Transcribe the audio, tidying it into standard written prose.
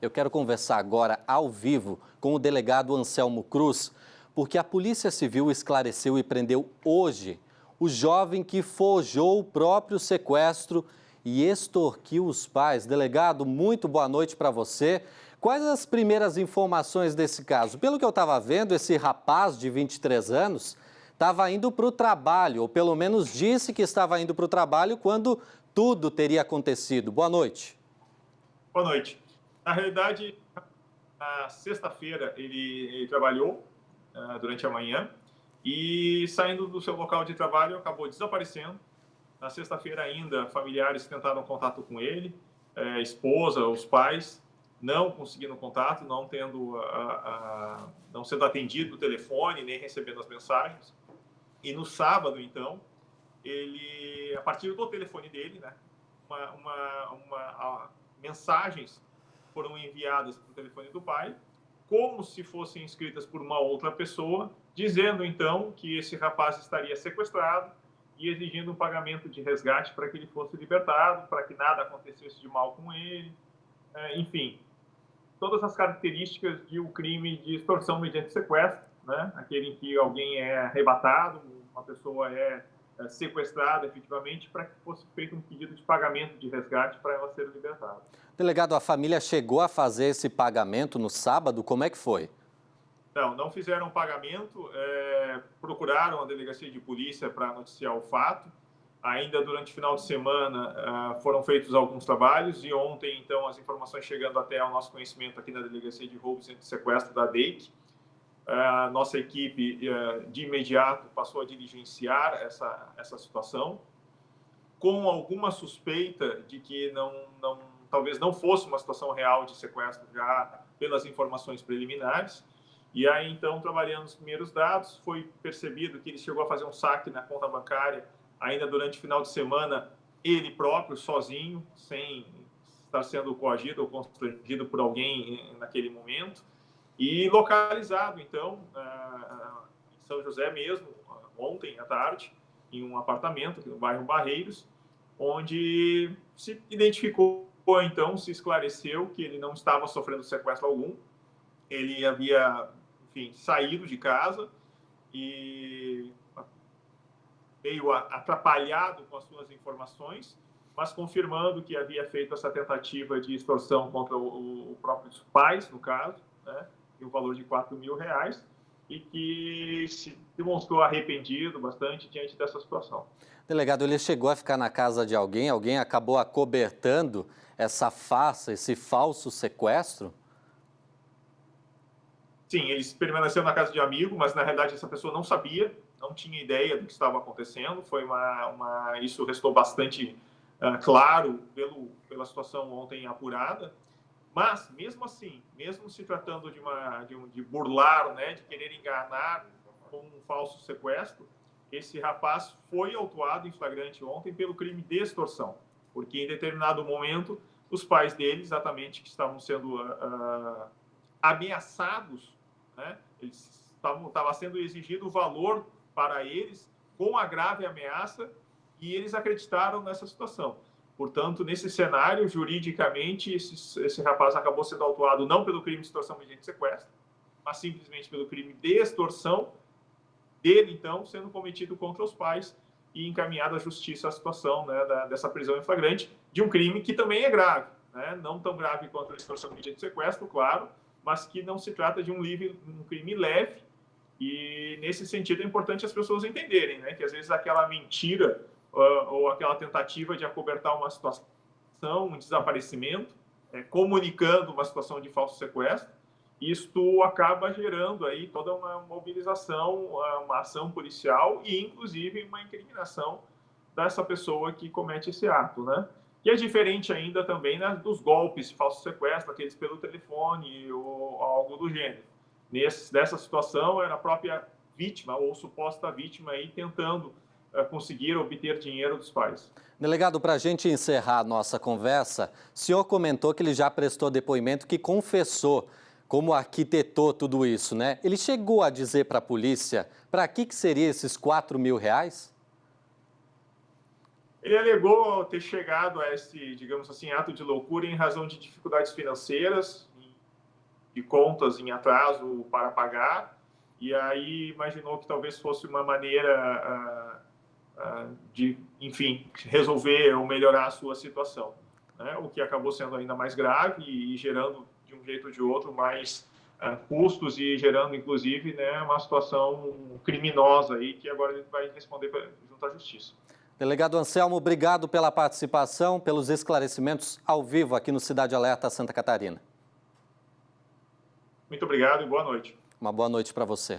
Eu quero conversar agora ao vivo com o delegado Anselmo Cruz, porque a Polícia Civil esclareceu e prendeu hoje o jovem que forjou o próprio sequestro e extorquiu os pais. Delegado, muito boa noite para você. Quais as primeiras informações desse caso? Pelo que eu estava vendo, esse rapaz de 23 anos estava indo para o trabalho, ou pelo menos disse que estava indo para o trabalho quando tudo teria acontecido. Boa noite. Boa noite. Na realidade, na sexta-feira ele trabalhou durante a manhã e saindo do seu local de trabalho acabou desaparecendo. Na sexta-feira ainda familiares tentaram contato com ele, esposa, os pais, não conseguindo contato, não tendo não sendo atendido o telefone nem recebendo as mensagens. E no sábado então ele, a partir do telefone dele, né, mensagens foram enviadas para o telefone do pai, como se fossem escritas por uma outra pessoa, dizendo então que esse rapaz estaria sequestrado e exigindo um pagamento de resgate para que ele fosse libertado, para que nada acontecesse de mal com ele, enfim, todas as características de um crime de extorsão mediante sequestro, né? Aquele em que alguém é arrebatado, uma pessoa é sequestrada efetivamente para que fosse feito um pedido de pagamento de resgate para ela ser libertada. Delegado, a família chegou a fazer esse pagamento no sábado? Como é que foi? Não fizeram pagamento, procuraram a delegacia de polícia para noticiar o fato. Ainda durante o final de semana foram feitos alguns trabalhos e ontem, então, as informações chegando até ao nosso conhecimento aqui na Delegacia de Roubos e Sequestro da DEIC. A nossa equipe, de imediato, passou a diligenciar essa situação, com alguma suspeita de que talvez não fosse uma situação real de sequestro já pelas informações preliminares. E aí, então, trabalhando os primeiros dados, foi percebido que ele chegou a fazer um saque na conta bancária ainda durante o final de semana, ele próprio, sozinho, sem estar sendo coagido ou constrangido por alguém naquele momento. E localizado, então, em São José mesmo, ontem à tarde, em um apartamento no bairro Barreiros, onde se identificou, então, se esclareceu que ele não estava sofrendo sequestro algum, ele havia, enfim, saído de casa e meio atrapalhado com as suas informações, mas confirmando que havia feito essa tentativa de extorsão contra os próprios pais, no caso, né, e o valor de R$ 4.000, e que se demonstrou arrependido bastante diante dessa situação. Delegado, ele chegou a ficar na casa de alguém? Alguém acabou acobertando essa farsa, esse falso sequestro? Sim, ele permaneceu na casa de amigo, mas na realidade essa pessoa não sabia, não tinha ideia do que estava acontecendo. Foi isso restou bastante claro pela situação ontem apurada. Mas mesmo assim, mesmo se tratando de burlar, né, de querer enganar com um falso sequestro, esse rapaz foi autuado em flagrante ontem pelo crime de extorsão, porque em determinado momento os pais dele, exatamente, que estavam sendo ameaçados, né? Estava sendo exigido o valor para eles com a grave ameaça e eles acreditaram nessa situação. Portanto, nesse cenário, juridicamente, esse rapaz acabou sendo autuado não pelo crime de extorsão mediante sequestro, mas simplesmente pelo crime de extorsão dele, então, sendo cometido contra os pais e encaminhado à justiça a situação, né, dessa prisão em flagrante de um crime que também é grave, né? Não tão grave quanto a extorsão mediante sequestro, claro, mas que não se trata de um crime leve. E nesse sentido é importante as pessoas entenderem, né, que às vezes aquela mentira ou aquela tentativa de acobertar uma situação, um desaparecimento, comunicando uma situação de falso sequestro, isto acaba gerando aí toda uma mobilização, uma ação policial e inclusive uma incriminação dessa pessoa que comete esse ato, né? Que é diferente ainda também, né, dos golpes de falso sequestro, aqueles pelo telefone ou algo do gênero. Nessa situação, era a própria vítima ou suposta vítima aí tentando conseguir obter dinheiro dos pais. Delegado, para a gente encerrar a nossa conversa, o senhor comentou que ele já prestou depoimento, que confessou como arquitetou tudo isso, né? Ele chegou a dizer para a polícia para que seria esses R$ 4.000? Ele alegou ter chegado a esse, digamos assim, ato de loucura em razão de dificuldades financeiras, de contas em atraso para pagar, e aí imaginou que talvez fosse uma maneira de, enfim, resolver ou melhorar a sua situação, né? O que acabou sendo ainda mais grave e gerando, de um jeito ou de outro, mais custos e gerando, inclusive, né, uma situação criminosa aí que agora ele vai responder junto à justiça. Delegado Anselmo, obrigado pela participação, pelos esclarecimentos ao vivo aqui no Cidade Alerta Santa Catarina. Muito obrigado e boa noite. Uma boa noite para você.